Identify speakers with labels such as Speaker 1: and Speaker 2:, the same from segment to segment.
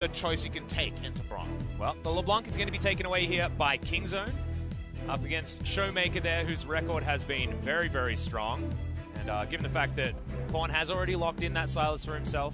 Speaker 1: the choice you can take into Braum.
Speaker 2: Well, the LeBlanc is going to be taken away here by Kingzone, up against Showmaker there, whose record has been very, very strong. And given the fact that Korn has already locked in that Silas for himself,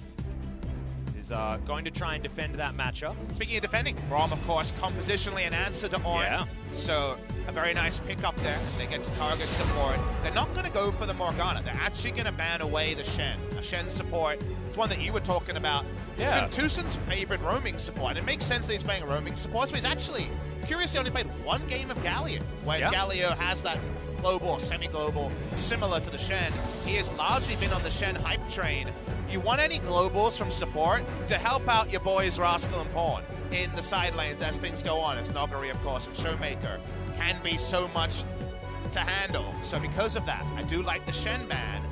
Speaker 2: is going to try and defend that matchup.
Speaker 1: Speaking of defending, Braum, of course, compositionally an answer to Ornn.
Speaker 2: Yeah.
Speaker 1: So a very nice pickup there as they get to target support. They're not going to go for the Morgana. They're actually going to ban away the Shen. A Shen support, it's one that you were talking about.
Speaker 2: Yeah.
Speaker 1: It's been Tusen's favorite roaming support. And it makes sense that he's playing a roaming support. So he's actually, curiously, only played one game of Galio, when Galio has that global or semi-global similar to the Shen. He has largely been on the Shen hype train. You want any globals from support to help out your boys Rascal and Pawn in the side lanes as things go on, as Nogari, of course, and Showmaker can be so much to handle. So because of that, I do like the Shen ban.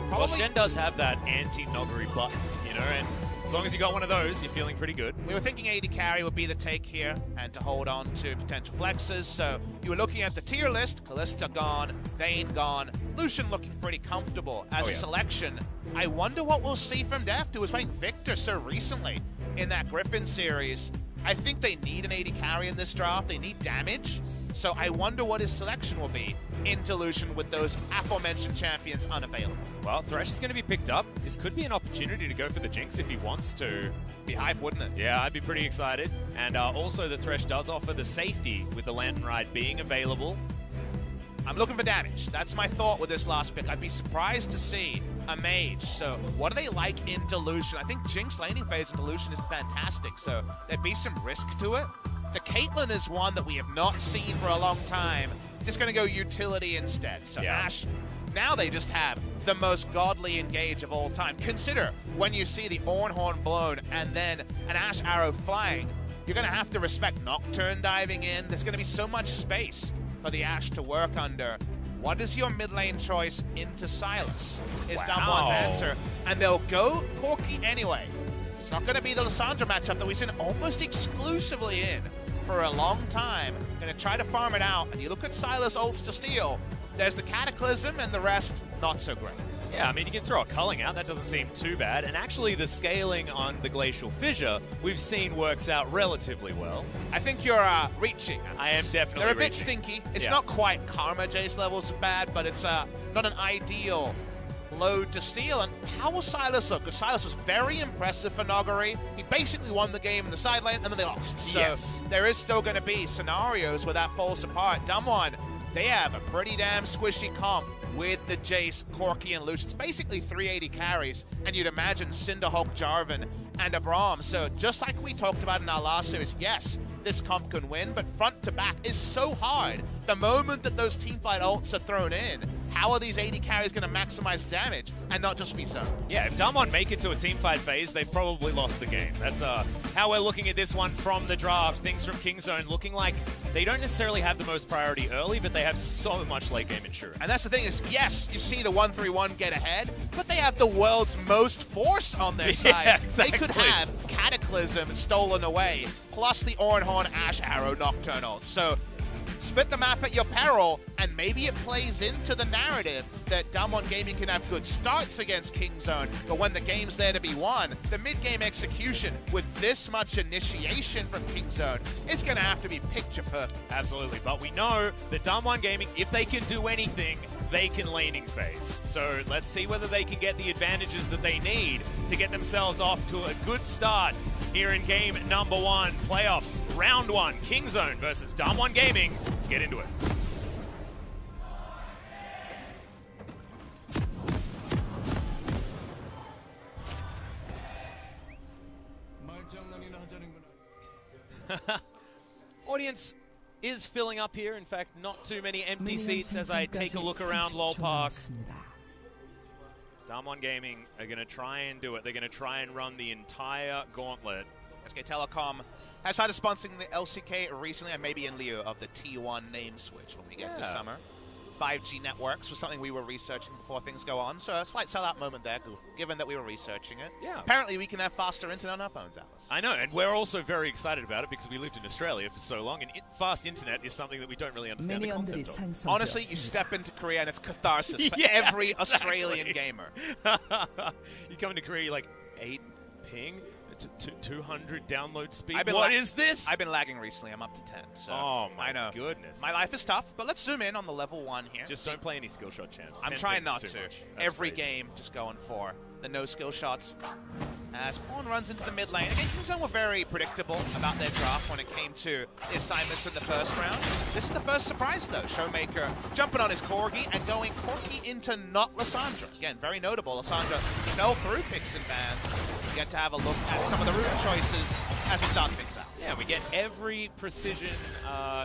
Speaker 2: Well, Shen does have that anti-Nogari button, you know, and as long as you got one of those, you're feeling pretty good.
Speaker 1: We were thinking AD carry would be the take here and to hold on to potential flexes. So you were looking at the tier list. Kalista gone, Vayne gone, Lucian looking pretty comfortable as a selection. I wonder what we'll see from Deft, who was playing Victor so recently in that Griffin series. I think they need an AD carry in this draft. They need damage. So I wonder what his selection will be into Lucian with those aforementioned champions unavailable.
Speaker 2: Well, Thresh is going to be picked up. This could be an opportunity to go for the Jinx if he wants to.
Speaker 1: Be hype, wouldn't it?
Speaker 2: Yeah, I'd be pretty excited. And also the Thresh does offer the safety with the Lantern Ride being available.
Speaker 1: I'm looking for damage. That's my thought with this last pick. I'd be surprised to see a mage. So what do they like into Lucian? I think Jinx laning phase into Lucian is fantastic, so there'd be some risk to it. The Caitlyn is one that we have not seen for a long time. Just going to go utility instead. So Ashe, now they just have the most godly engage of all time. Consider when you see the Ornn horn blown and then an Ashe arrow flying, you're going to have to respect Nocturne diving in. There's going to be so much space for the Ashe to work under. What is your mid lane choice into Silas? Is DAMWON's answer. And they'll go Corki anyway. It's not going to be the Lissandra matchup that we've seen almost exclusively in for a long time. Going to try to farm it out. And you look at Silas ults to steal. There's the Cataclysm and the rest not so great.
Speaker 2: Yeah, I mean, you can throw a culling out. That doesn't seem too bad. And actually, the scaling on the Glacial Fissure we've seen works out relatively well.
Speaker 1: I think you're reaching.
Speaker 2: I am definitely
Speaker 1: They're a bit
Speaker 2: reaching.
Speaker 1: stinky. It's not quite Karma Jace levels bad, but it's not an ideal load to steal. And how will Silas look? Because Silas was very impressive for Nogari. He basically won the game in the side lane, and then they lost. So there is still going to be scenarios where that falls apart. DAMWON, they have a pretty damn squishy comp with the Jace, Corki, and Lucian. It's basically 380 carries, and you'd imagine Cinderhulk, Jarvan, and a Braum. So just like we talked about in our last series, yes, this comp can win, but front to back is so hard. The moment that those teamfight ults are thrown in, how are these 80 carries going to maximize damage and not just be so?
Speaker 2: Yeah, if DAMWON make it to a teamfight phase, they've probably lost the game. That's how we're looking at this one from the draft. Things from Kingzone looking like they don't necessarily have the most priority early, but they have so much late game insurance.
Speaker 1: And that's the thing is, yes, you see the 1-3-1 get ahead, but they have the world's most force on their side.
Speaker 2: Exactly.
Speaker 1: They could have Cataclysm stolen away, plus the Ornn horn, Ashe arrow, Nocturnal. So split the map at your peril, and maybe it plays into the narrative that DAMWON Gaming can have good starts against Kingzone, but when the game's there to be won, the mid-game execution with this much initiation from Kingzone is going to have to be picture perfect.
Speaker 2: Absolutely, but we know that DAMWON Gaming, if they can do anything, they can laning phase. So let's see whether they can get the advantages that they need to get themselves off to a good start here in game number 1, playoffs, round 1, Kingzone versus DAMWON Gaming. Let's get into it. Audience is filling up here. In fact, not too many empty seats as I take a look around LoL Park. DAMWON Gaming are going to try and do it. They're going to try and run the entire gauntlet.
Speaker 1: SK Telecom has started sponsoring the LCK recently, and maybe in lieu of the T1 name switch when we get to summer. 5G networks was something we were researching before things go on, so a slight sellout moment there, given that we were researching it. Yeah. Apparently we can have faster internet on our phones, Alice.
Speaker 2: I know, and we're also very excited about it because we lived in Australia for so long, and fast internet is something that we don't really understand the concept of.
Speaker 1: Honestly, you step into Korea and it's catharsis for every Australian gamer.
Speaker 2: You come into Korea, you're like, 8 ping, 200 download speed.
Speaker 1: What
Speaker 2: is this?
Speaker 1: I've been lagging recently. I'm up to 10. So
Speaker 2: oh my
Speaker 1: I know.
Speaker 2: goodness.
Speaker 1: My life is tough, but let's zoom in on the level 1 here.
Speaker 2: Just don't play any skill shot champs.
Speaker 1: I'm trying not to. Every
Speaker 2: crazy.
Speaker 1: game, just going for the no skill shots. As Pawn runs into the mid lane. Again, Kingzone were very predictable about their draft when it came to the assignments in the first round. This is the first surprise, though. Showmaker jumping on his Corgi and going Corki into not Lissandra. Again, very notable. Lissandra fell through picks and bans. We get to have a look at some of the route choices as we start things out.
Speaker 2: Yeah, we get every precision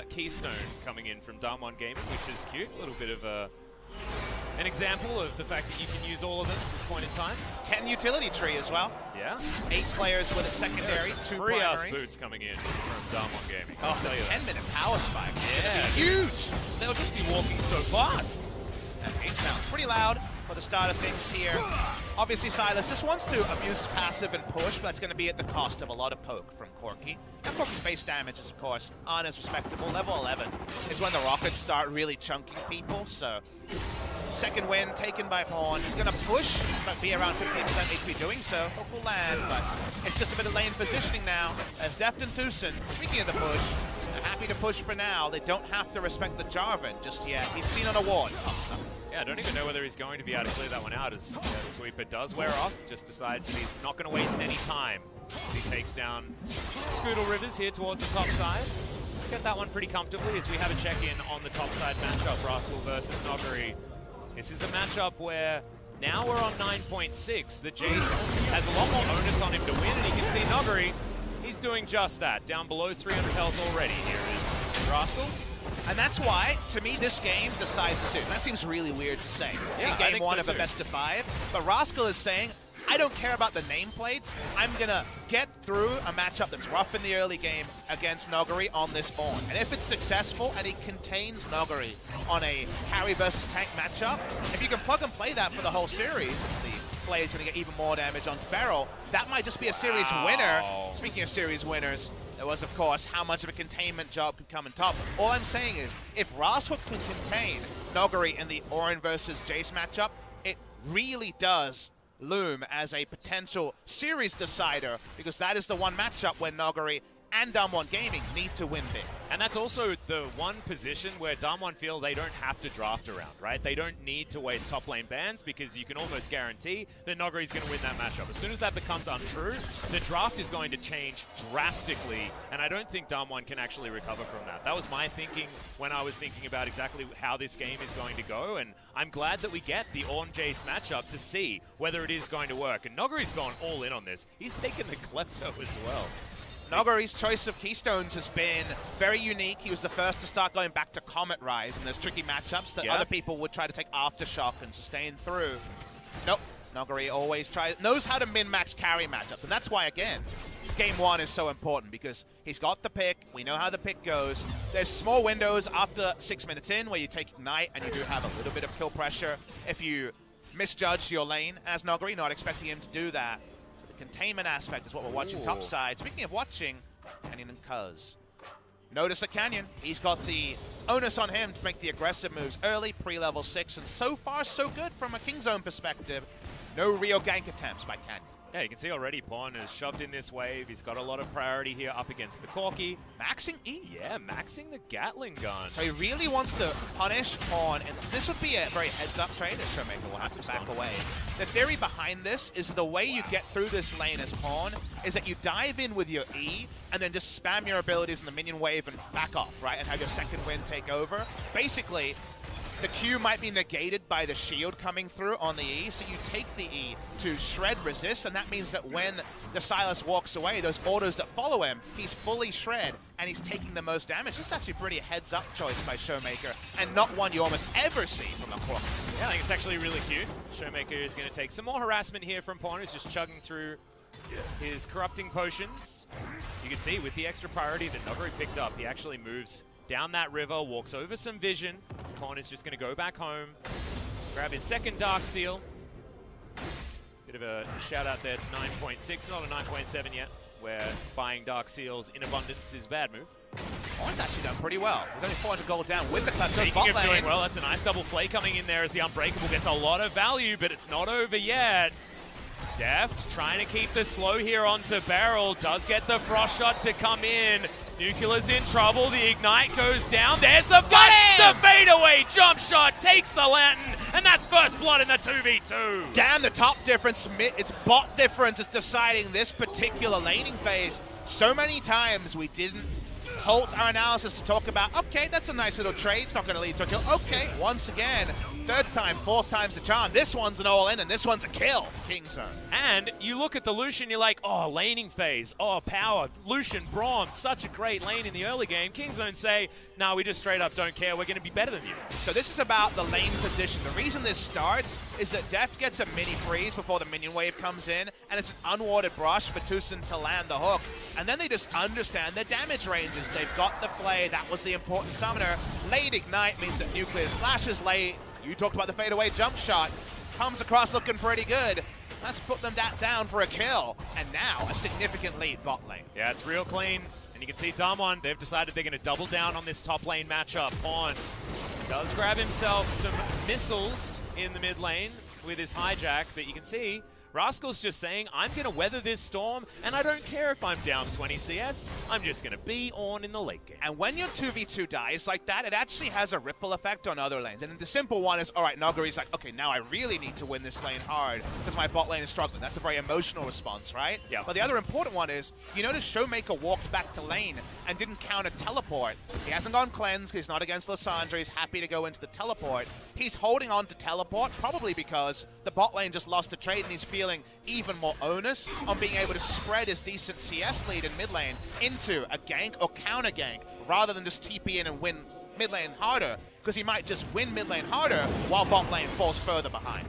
Speaker 2: keystone coming in from DAMWON Gaming, which is cute. A little bit of an example of the fact that you can use all of them at this point in time.
Speaker 1: 10 utility tree as well.
Speaker 2: Yeah.
Speaker 1: 8 players with a secondary, 2
Speaker 2: free ass
Speaker 1: primary.
Speaker 2: boots coming in from DAMWON Gaming.
Speaker 1: Oh, the 10-minute power spike.
Speaker 2: Yeah.
Speaker 1: Huge.
Speaker 2: They'll just be walking so fast.
Speaker 1: That 8 sounds pretty loud for the start of things here. Obviously, Silas just wants to abuse passive and push, but that's going to be at the cost of a lot of poke from Corki. And Corki's base damage is, of course, on as respectable. Level 11 is when the rockets start really chunking people, so second win taken by Pawn. He's going to push, but be around 15% HP doing so. Hope will land, but it's just a bit of lane positioning now as Deft and Tucson, speaking of the push, they're happy to push for now. They don't have to respect the Jarvan just yet. He's seen on a ward, Thompson.
Speaker 2: Yeah, I don't even know whether he's going to be able to clear that one out as the sweeper does wear off. Just decides that he's not going to waste any time. He takes down Scoodle Rivers here towards the top side. Get that one pretty comfortably as we have a check-in on the top side matchup, Rascal versus Noggery. This is a matchup where now we're on 9.6. The Jace has a lot more onus on him to win, and you can see Noggery, he's doing just that. Down below 300 health already. Here is Rascal.
Speaker 1: And that's why, to me, this game decides the series. That seems really weird to say.
Speaker 2: Yeah,
Speaker 1: in game 1 of a best of 5. But Rascal is saying, I don't care about the nameplates. I'm going to get through a matchup that's rough in the early game against Noggery on this Ornn. And if it's successful and he contains Noggery on a carry versus tank matchup, if you can plug and play that for the whole series, the player's going to get even more damage on Feral, that might just be a series winner. Speaking of series winners, there was, of course, how much of a containment job could come on top. All I'm saying is, if Rascal can contain Noggery in the Ornn versus Jace matchup, it really does loom as a potential series decider, because that is the one matchup where Noggery and DAMWON Gaming need to win big.
Speaker 2: And that's also the one position where DAMWON feel they don't have to draft around, right? They don't need to waste top lane bans because you can almost guarantee that Noggery's going to win that matchup. As soon as that becomes untrue, the draft is going to change drastically, and I don't think DAMWON can actually recover from that. That was my thinking when I was thinking about exactly how this game is going to go, and I'm glad that we get the Ornn Jace matchup to see whether it is going to work. And Noggery's gone all in on this. He's taken the Klepto as well.
Speaker 1: Noggery's choice of Keystones has been very unique. He was the first to start going back to Comet Rise and those tricky matchups that other people would try to take Aftershock and sustain through. Nope. Noggery always knows how to min-max carry matchups, and that's why, again, game 1 is so important, because he's got the pick, we know how the pick goes. There's small windows after 6 minutes in where you take Ignite and you do have a little bit of kill pressure if you misjudge your lane as Noggery, not expecting him to do that. Containment aspect is what we're watching top side. Speaking of watching, Canyon and Cuz. Notice a Canyon. He's got the onus on him to make the aggressive moves early, pre-level 6, and so far so good from a Kingzone perspective. No real gank attempts by Canyon.
Speaker 2: Yeah, you can see already Pawn is shoved in this wave. He's got a lot of priority here up against the Corki.
Speaker 1: Maxing E.
Speaker 2: Yeah, maxing the Gatling gun.
Speaker 1: So he really wants to punish Pawn, and this would be a very heads-up trade as Showmaker will have to back away. The theory behind this is the way you get through this lane as Pawn is that you dive in with your E and then just spam your abilities in the minion wave and back off, right? And have your second wind take over. Basically, the Q might be negated by the shield coming through on the E, so you take the E to shred resist, and that means that when the Silas walks away, those autos that follow him, he's fully shred, and he's taking the most damage. This is actually a pretty heads-up choice by Showmaker, and not one you almost ever see from a Corki.
Speaker 2: Yeah, I think it's actually really cute. Showmaker is going to take some more harassment here from Pawn, who's just chugging through his corrupting potions. You can see with the extra priority that Noggery picked up, he actually moves down that river, walks over some vision. Pawn is just going to go back home, grab his second Dark Seal. Bit of a shout out there to 9.6, not a 9.7 yet, where buying Dark Seals in abundance is a bad move.
Speaker 1: Pawn's actually done pretty well. He's only 400 gold down with the Klepto
Speaker 2: Speaking
Speaker 1: bot
Speaker 2: of
Speaker 1: lane.
Speaker 2: doing well, that's a nice double play coming in there as the Unbreakable gets a lot of value, but it's not over yet. Deft trying to keep the slow here onto Beryl. Does get the frost shot to come in. Nuclear's in trouble. The ignite goes down. There's the flash. The fadeaway jump shot takes the lantern, and that's first blood in the 2v2.
Speaker 1: Damn, the top difference, it's bot difference is deciding this particular laning phase. So many times we didn't halt our analysis to talk about, okay, that's a nice little trade. It's not going to lead to a kill. Okay, once again, third time, fourth time's the charm. This one's an all-in, and this one's a kill for Kingzone.
Speaker 2: And you look at the Lucian, you're like, oh, laning phase, oh, power, Lucian, Braum, such a great lane in the early game. Kingzone say, no, we just straight up don't care. We're going to be better than you.
Speaker 1: So this is about the lane position. The reason this starts is that Deft gets a mini freeze before the minion wave comes in, and it's an unwarded brush for Tucson to land the hook. And then they just understand their damage ranges. They've got the play. That was the important summoner. Late ignite means that Nucleus flashes late. You talked about the fadeaway jump shot. Comes across looking pretty good. Let's put them down for a kill. And now a significant lead bot lane.
Speaker 2: Yeah, it's real clean. And you can see DAMWON, they've decided they're going to double down on this top lane matchup. Pawn does grab himself some missiles in the mid lane with his hijack, but you can see Rascal's just saying, I'm going to weather this storm, and I don't care if I'm down 20 CS. I'm just going to be on in the late game.
Speaker 1: And when your 2v2 dies like that, it actually has a ripple effect on other lanes. And the simple one is, all right, Nuguri's like, okay, now I really need to win this lane hard because my bot lane is struggling. That's a very emotional response, right?
Speaker 2: Yeah.
Speaker 1: But the other important one is, you notice Showmaker walked back to lane and didn't counter teleport. He hasn't gone cleanse, he's not against Lissandra, he's happy to go into the teleport. He's holding on to teleport, probably because the bot lane just lost a trade and he's feeling even more onus on being able to spread his decent CS lead in mid lane into a gank or counter gank rather than just TP in and win mid lane harder, because he might just win mid lane harder while bot lane falls further behind.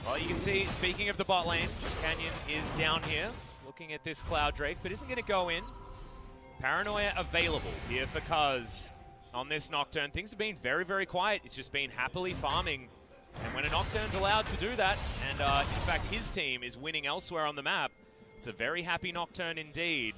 Speaker 2: Well, you can see, speaking of the bot lane, Canyon is down here looking at this Cloud Drake, but isn't going to go in. Paranoia available here because on this Nocturne, things have been very, very quiet. It's just been happily farming. And when a Nocturne's allowed to do that, and in fact his team is winning elsewhere on the map, it's a very happy Nocturne indeed.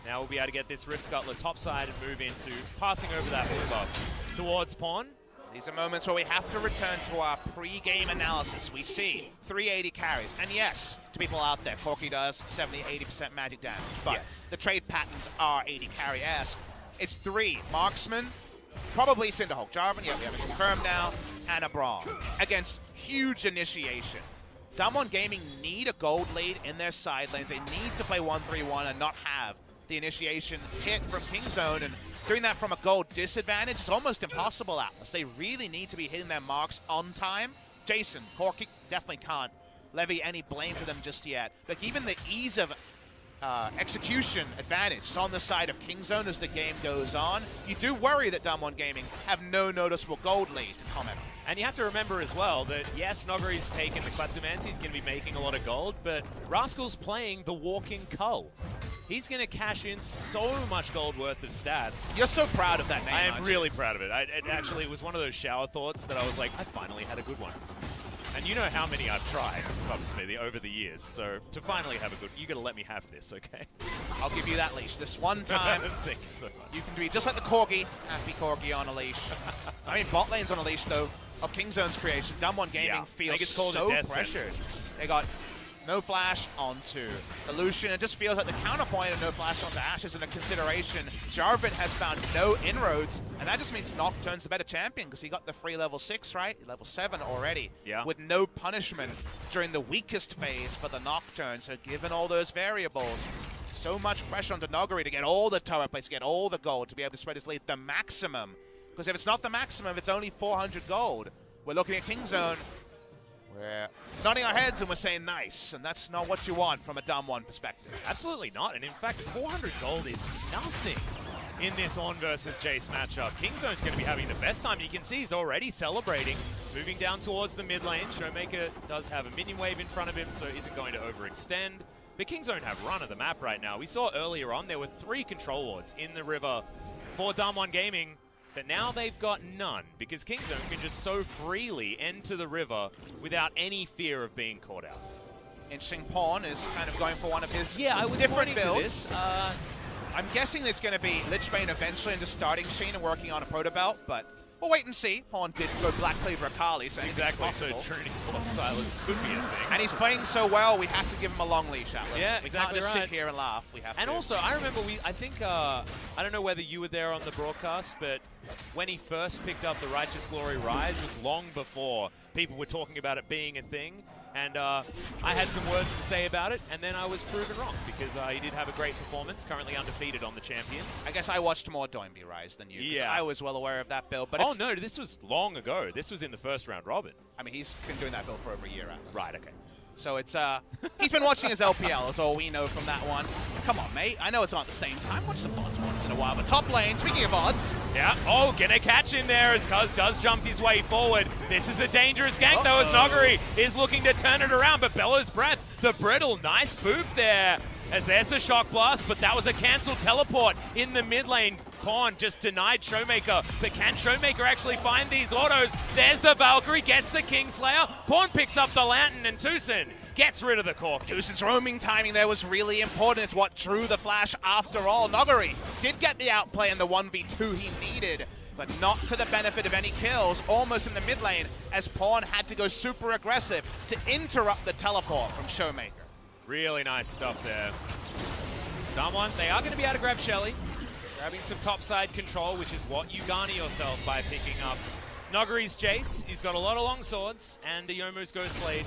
Speaker 2: Now we'll be able to get this Rift Scuttler topside and move into passing over that river towards Pawn.
Speaker 1: These are moments where we have to return to our pre-game analysis. We see 380 carries, and yes, to people out there, Corki does 70-80% magic damage, but
Speaker 2: yes,
Speaker 1: the trade patterns are 80 carry-esque. It's 3 Marksman, probably Cinderhulk Jarvan, yeah, we have it confirmed now, and a Braum against huge initiation. DAMWON Gaming need a gold lead in their side lanes. They need to play 1-3-1 and not have the initiation hit from Kingzone, and doing that from a gold disadvantage is almost impossible, Atlas. They really need to be hitting their marks on time. Jason, Corki definitely can't levy any blame to them just yet, but even the ease of execution advantage is on the side of Kingzone as the game goes on. You do worry that DAMWON Gaming have no noticeable gold lead to comment on.
Speaker 2: And you have to remember as well that, yes, Noguri's taken the Kleptomancy, he's going to be making a lot of gold, but Rascal's playing the walking cull. He's going to cash in so much gold worth of stats.
Speaker 1: You're so proud of that name,
Speaker 2: I am really proud of it. Actually, it was one of those shower thoughts that I was like, I finally had a good one. And you know how many I've tried, Bob Smithy, over the years. So to finally have a good, you got to let me have this, okay?
Speaker 1: I'll give you that leash. This one time,
Speaker 2: thank you so much.
Speaker 1: You can be just like the Corgi, happy Corgi on a leash. I mean, bot lane's on a leash though of Kingzone's creation. DAMWON Gaming feels so pressured. They got no flash onto Illusion. It just feels like the counterpoint of no flash onto Ashe isn't a consideration. Jarvan has found no inroads, and that just means Nocturne's the better champion because he got the free level 6, right? Level 7 already, with no punishment during the weakest phase for the Nocturne. So given all those variables, so much pressure onto Noguri to get all the turret plates, get all the gold, to be able to spread his lead the maximum. Because if it's not the maximum, if it's only 400 gold, we're looking at Kingzone. We're nodding our heads and we're saying nice, and that's not what you want from a DAMWON perspective.
Speaker 2: Absolutely not, and in fact, 400 gold is nothing in this On versus Jace matchup. Kingzone's going to be having the best time. You can see he's already celebrating, moving down towards the mid lane. Showmaker does have a minion wave in front of him, so isn't going to overextend. But Kingzone have run of the map right now. We saw earlier on there were 3 control wards in the river for DAMWON Gaming, but now they've got none, because Kingzone can just so freely enter the river without any fear of being caught out.
Speaker 1: Interesting. Pawn is kind of going for one of his
Speaker 2: different builds.
Speaker 1: I'm guessing it's going to be Lichbane eventually into starting Sheen and working on a proto belt, but We'll wait and see. Pawn did go Black Cleaver Akali, so
Speaker 2: exactly. So Trinity Force Silence could be a thing.
Speaker 1: And he's playing so well, we have to give him a long leash, Atlas.
Speaker 2: Yeah,
Speaker 1: we
Speaker 2: exactly
Speaker 1: can't just
Speaker 2: right.
Speaker 1: sit here and laugh. We have
Speaker 2: and
Speaker 1: to.
Speaker 2: Also, I remember I think, I don't know whether you were there on the broadcast, but when he first picked up the Righteous Glory Rise was long before people were talking about it being a thing. And I had some words to say about it, and then I was proven wrong because he did have a great performance, currently undefeated on the champion.
Speaker 1: I guess I watched more Doinby Rise than you.
Speaker 2: Yeah.
Speaker 1: I was well aware of that build. But
Speaker 2: oh, no, this was long ago. This was in the first round robin.
Speaker 1: I mean, he's been doing that build for over a year, Atlas.
Speaker 2: Right, okay.
Speaker 1: So it's, he's been watching his LPL, is all we know from that one. Come on, mate. I know it's not at the same time. Watch some odds once in a while. But top lane, speaking of odds.
Speaker 2: Yeah. Oh, gonna catch in there as Cuz does jump his way forward. This is a dangerous gank, though, as Noguri is looking to turn it around. But Bella's Breath, the brittle, nice boop there. As there's the Shock Blast, but that was a cancelled teleport in the mid lane. Pawn just denied Showmaker, but can Showmaker actually find these autos? There's the Valkyrie, gets the Kingslayer. Pawn picks up the Lantern, and Tucson gets rid of the Cork.
Speaker 1: Tucson's roaming timing there was really important. It's what drew the flash after all. Noguri did get the outplay in the 1v2 he needed, but not to the benefit of any kills, almost in the mid lane, as Pawn had to go super aggressive to interrupt the teleport from Showmaker.
Speaker 2: Really nice stuff there. DAMWON, they are going to be able to grab Shelly. Grabbing some topside control, which is what you garner yourself by picking up Noguri's Jace. He's got a lot of long swords, and Yomu's Ghost Blade.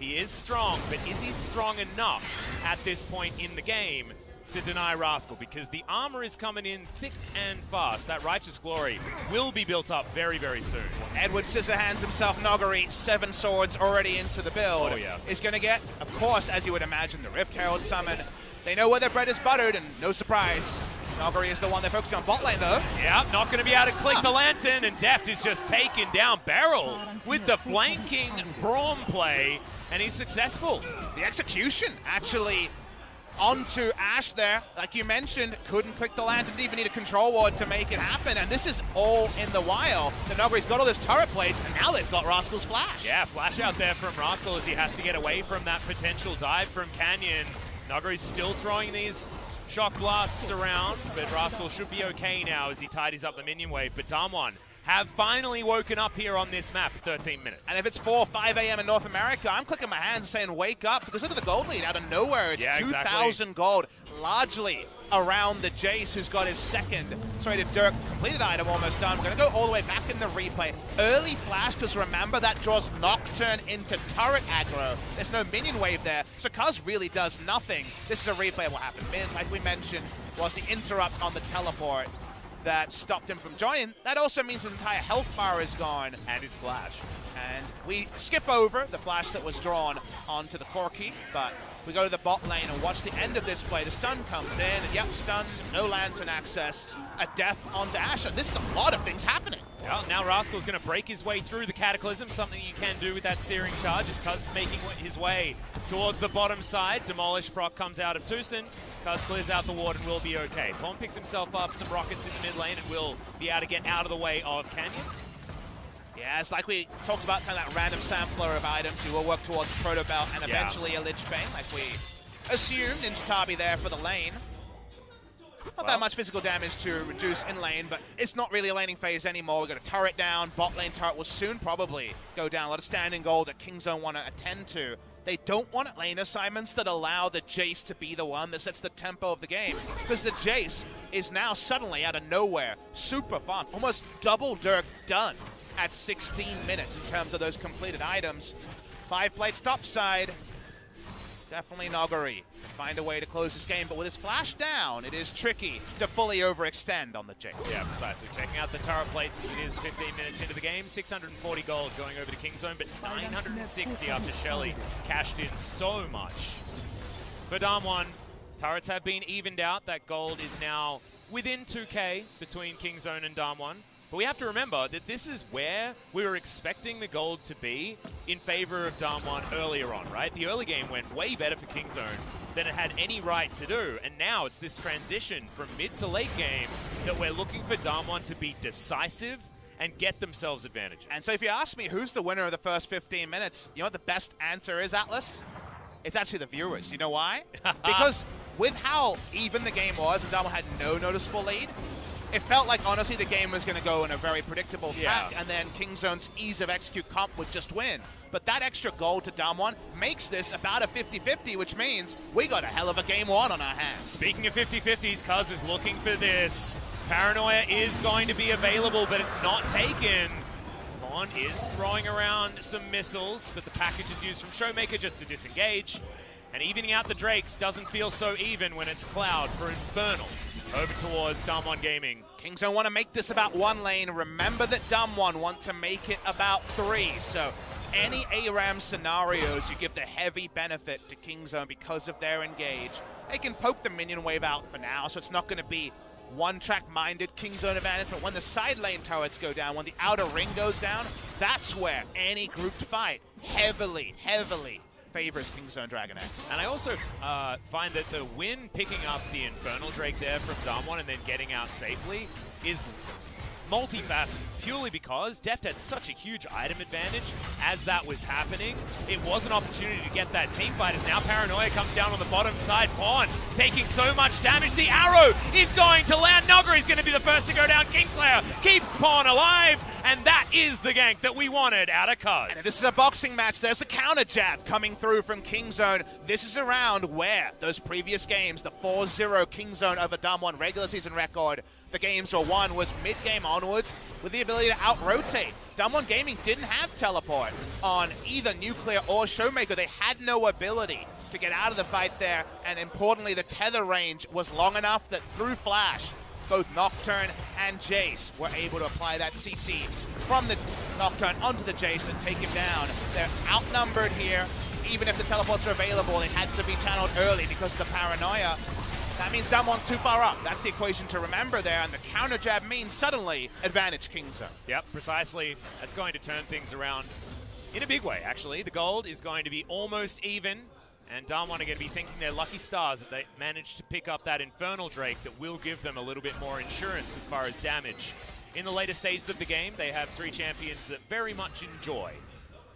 Speaker 2: He is strong, but is he strong enough at this point in the game to deny Rascal? Because the armor is coming in thick and fast. That Righteous Glory will be built up very, very soon.
Speaker 1: Edward Scissorhands himself, Noguri, 7 swords already into the build.
Speaker 2: Oh, yeah.
Speaker 1: Is going to get, of course, as you would imagine, the Rift Herald summon. They know where their bread is buttered, and no surprise. Noguri is the one they're focusing on bot lane, though.
Speaker 2: Yeah, not going to be able to click the Lantern, and Deft is just taken down Beryl with the flanking Braum play, and he's successful.
Speaker 1: The execution, actually, onto Ashe there. Like you mentioned, couldn't click the Lantern, didn't even need a control ward to make it happen, and this is all in the while. The Noguri's got all those turret plates, and now they've got Rascal's flash.
Speaker 2: Yeah, flash out there from Rascal as he has to get away from that potential dive from Canyon. Noguri's still throwing these shock blasts around, but Rascal should be okay now as he tidies up the minion wave. But DAMWON have finally woken up here on this map, 13 minutes.
Speaker 1: And if it's 4 or 5 a.m. in North America, I'm clicking my hands saying wake up, because look at the gold lead out of nowhere. It's 2,000 gold, largely around the Jace, who's got his second, sorry, the Dirk completed item almost done. We're going to go all the way back in the replay. Early flash, because remember, that draws Nocturne into turret aggro. There's no minion wave there, so Kuz really does nothing. This is a replay of what happened. Like we mentioned, was the interrupt on the teleport that stopped him from joining. That also means his entire health bar is gone.
Speaker 2: And his flash.
Speaker 1: And we skip over the flash that was drawn onto the Corki, but we go to the bot lane and watch the end of this play. The stun comes in, and yep, stunned, no Lantern access, a death onto Ashe. And this is a lot of things happening.
Speaker 2: Well, now Rascal's going to break his way through the Cataclysm, something you can do with that Searing Charge as Kuz is making his way towards the bottom side. Demolish proc comes out of Tucson. Kuz clears out the ward and will be okay. Pawn picks himself up some rockets in the mid lane and will be able to get out of the way of Canyon.
Speaker 1: Yeah, it's like we talked about, kind of that random sampler of items. You will work towards Proto Belt and eventually a Lich Bane, like we assumed. Ninja Tabi there for the lane. Not that much physical damage to reduce in lane, but it's not really a laning phase anymore. We've got a turret down. Bot lane turret will soon probably go down. A lot of standing gold that Kingzone want to attend to. They don't want lane assignments that allow the Jace to be the one that sets the tempo of the game, because the Jace is now suddenly out of nowhere super fun. Almost double Dirk done at 16 minutes in terms of those completed items. 5 plates topside. Definitely Noguri. Find a way to close this game, but with his flash down, it is tricky to fully overextend on the Jace.
Speaker 2: Yeah, precisely. Checking out the turret plates, it is 15 minutes into the game. 640 gold going over to Kingzone, but 960 after Shelly cashed in so much. For DAMWON, turrets have been evened out. That gold is now within 2K between Kingzone and DAMWON. But we have to remember that this is where we were expecting the gold to be in favor of DAMWON earlier on, right? The early game went way better for Kingzone than it had any right to do. And now it's this transition from mid to late game that we're looking for DAMWON to be decisive and get themselves advantages.
Speaker 1: And so if you ask me who's the winner of the first 15 minutes, you know what the best answer is, Atlas? It's actually the viewers. You know why? Because with how even the game was and DAMWON had no noticeable lead, it felt like, honestly, the game was going to go in a very predictable pack, and then Kingzone's ease of execute comp would just win. But that extra gold to DAMWON makes this about a 50-50, which means we got a hell of a game one on our hands.
Speaker 2: Speaking of 50-50s, Cuz is looking for this. Paranoia is going to be available, but it's not taken. Mon is throwing around some missiles, but the package is used from Showmaker just to disengage. And evening out the Drakes doesn't feel so even when it's Cloud for Infernal. Over towards DAMWON Gaming.
Speaker 1: Kingzone want to make this about one lane. Remember that DAMWON want to make it about three. So any ARAM scenarios, you give the heavy benefit to Kingzone because of their engage. They can poke the minion wave out for now, so it's not going to be one-track-minded Kingzone advantage. But when the side lane turrets go down, when the outer ring goes down, that's where any grouped fight heavily favors Kingzone DragonX.
Speaker 2: And I also find that the win picking up the Infernal Drake there from DAMWON and then getting out safely is multifaceted, purely because Deft had such a huge item advantage as that was happening. It was an opportunity to get that team fight as now Paranoia comes down on the bottom side. Pawn taking so much damage. The arrow is going to land. Nuggery is going to be the first to go down. Kingslayer keeps Pawn alive, and that is the gank that we wanted out of Cuz.
Speaker 1: And this is a boxing match. There's a counter jab coming through from Kingzone. This is a round where those previous games, the 4-0 Kingzone over DAMWON regular season record, the games were won was mid-game onwards with the ability to out-rotate. DWG Gaming didn't have teleport on either Nuclear or Showmaker. They had no ability to get out of the fight there, and importantly, the tether range was long enough that through Flash, both Nocturne and Jace were able to apply that CC from the Nocturne onto the Jace and take him down. They're outnumbered here. Even if the teleports are available, they had to be channeled early because of the Paranoia. That means DAMWON's too far up. That's the equation to remember there, and the counter jab means suddenly advantage Kingzone.
Speaker 2: Yep, precisely. That's going to turn things around in a big way, actually. The gold is going to be almost even, and DAMWON are going to be thinking they're lucky stars that they managed to pick up that Infernal Drake that will give them a little bit more insurance as far as damage. In the later stages of the game, they have three champions that very much enjoy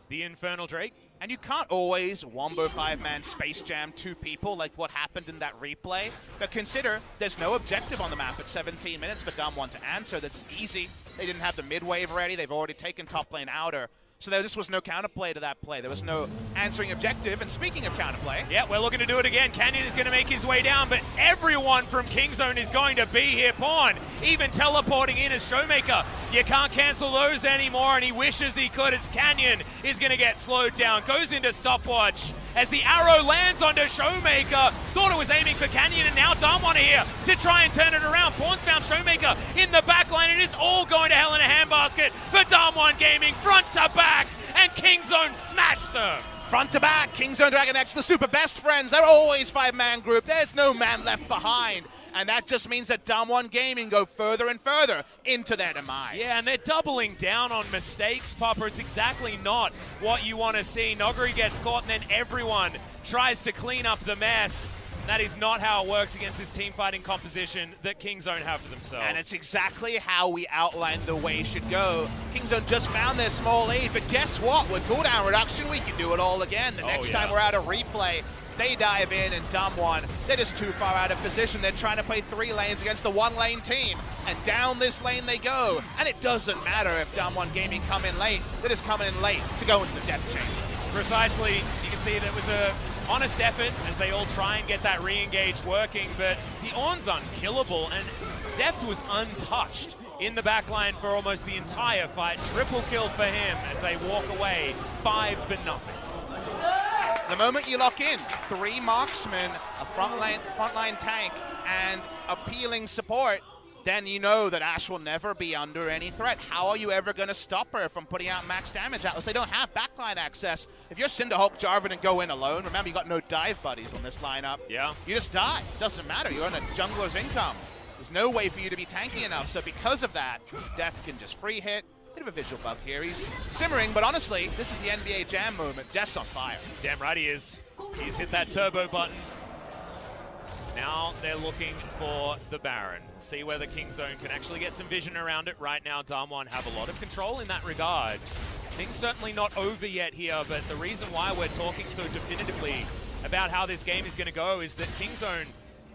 Speaker 2: the Infernal Drake.
Speaker 1: And you can't always wombo 5-man Space Jam two people like what happened in that replay. But consider there's no objective on the map at 17 minutes for DAMWON to answer. That's easy. They didn't have the mid wave ready. They've already taken top lane outer. So there just was no counterplay to that play. There was no answering objective. And speaking of counterplay...
Speaker 2: Yeah, we're looking to do it again. Canyon is going to make his way down, but everyone from Kingzone is going to be here. Pawn even teleporting in as Showmaker. You can't cancel those anymore, and he wishes he could as Canyon is going to get slowed down. Goes into stopwatch as the arrow lands onto Showmaker. Thought it was aiming for Canyon, and now DAMWON are here to try and turn it around. Pawn's found Showmaker in the back line, and it's all going to hell in a handbasket for DAMWON Gaming, front to back, and Kingzone smashed them.
Speaker 1: Front to back, Kingzone DragonX, the super best friends. They're always 5-man group. There's no man left behind. And that just means that DWG Gaming go further and further into their demise.
Speaker 2: Yeah, and they're doubling down on mistakes, Papa. It's exactly not what you want to see. Noguri gets caught, and then everyone tries to clean up the mess. That is not how it works against this team fighting composition that Kingzone have for themselves.
Speaker 1: And it's exactly how we outlined the way it should go. Kingzone just found their small lead, but guess what? With cooldown reduction, we can do it all again. The next time we're out of replay, they dive in, and DAMWON, they're just too far out of position. They're trying to play 3 lanes against the 1-lane team, and down this lane they go. And it doesn't matter if DWG Gaming come in late. They're just coming in late to go into the death chamber.
Speaker 2: Precisely. You can see that it was a honest effort as they all try and get that re-engage working, but the Ornn's unkillable, and Deft was untouched in the backline for almost the entire fight. Triple kill for him as they walk away 5-0.
Speaker 1: The moment you lock in 3 marksmen, a frontline tank, and appealing support, then you know that Ashe will never be under any threat. How are you ever going to stop her from putting out max damage? Atlas, they don't have backline access. If you're Cinderhulk Jarvan and go in alone, remember you got no dive buddies on this lineup.
Speaker 2: Yeah.
Speaker 1: You just die. Doesn't matter. You're on a jungler's income. There's no way for you to be tanky enough. So because of that, Deft can just free hit. Bit of a visual bug here. He's simmering, but honestly, this is the NBA Jam moment. Deft's on fire.
Speaker 2: Damn right he is. He's hit that turbo button. Now they're looking for the Baron. See whether Kingzone can actually get some vision around it. Right now, DAMWON have a lot of control in that regard. Things certainly not over yet here, but the reason why we're talking so definitively about how this game is going to go is that Kingzone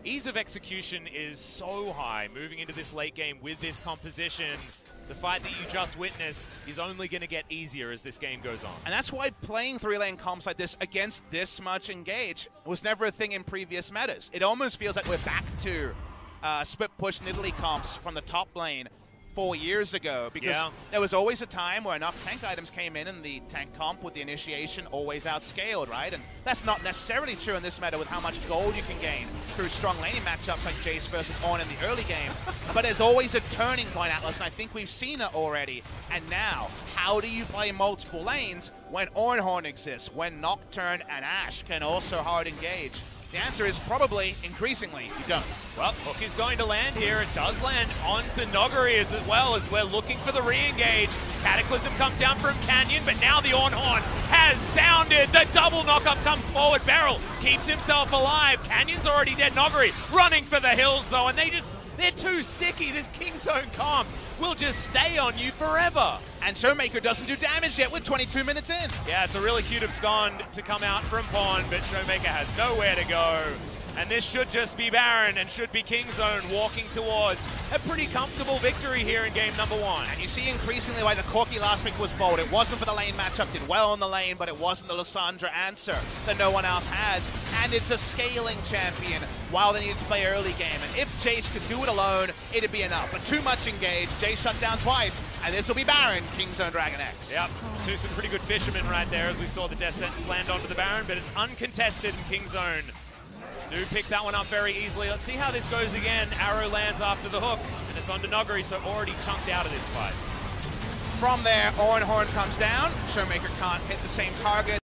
Speaker 2: Ease of execution is so high moving into this late game with this composition. The fight that you just witnessed is only going to get easier as this game goes on.
Speaker 1: And that's why playing 3-lane comps like this against this much engage was never a thing in previous metas. It almost feels like we're back to split push Nidalee comps from the top lane 4 years ago, because there was always a time where enough tank items came in and the tank comp with the initiation always outscaled, right? And that's not necessarily true in this meta with how much gold you can gain through strong laning matchups like Jace versus Ornn in the early game. But there's always a turning point, Atlas, and I think we've seen it already. And now, how do you play multiple lanes when Ornn exists, when Nocturne and Ashe can also hard engage? The answer is probably, increasingly, you don't.
Speaker 2: Well, hook is going to land here. It does land onto Nogari as well, as we're looking for the re-engage. Cataclysm comes down from Canyon, but now the Ornn has sounded. The double knockup comes forward. Beryl keeps himself alive. Canyon's already dead. Nogari running for the hills, though, and they're too sticky. This Kingzone comp will just stay on you forever.
Speaker 1: And Showmaker doesn't do damage yet with 22 minutes in.
Speaker 2: Yeah, it's a really cute abscond to come out from Pawn, but Showmaker has nowhere to go. And this should just be Baron and should be Kingzone walking towards a pretty comfortable victory here in game number 1.
Speaker 1: And you see increasingly why the Corki last week was bold. It wasn't for the lane matchup, did well on the lane, but it wasn't the Lissandra answer that no one else has. And it's a scaling champion while they need to play early game. And if Jace could do it alone, it'd be enough. But too much engaged, Jace shut down twice, and this will be Baron, Kingzone DragonX.
Speaker 2: Yep, do some pretty good fishermen right there as we saw the death sentence land onto the Baron, but it's uncontested and Kingzone do pick that one up very easily. Let's see how this goes again. Arrow lands after the hook, and it's onto Nogari, so already chunked out of this fight.
Speaker 1: From there, Ornn comes down. Showmaker can't hit the same target.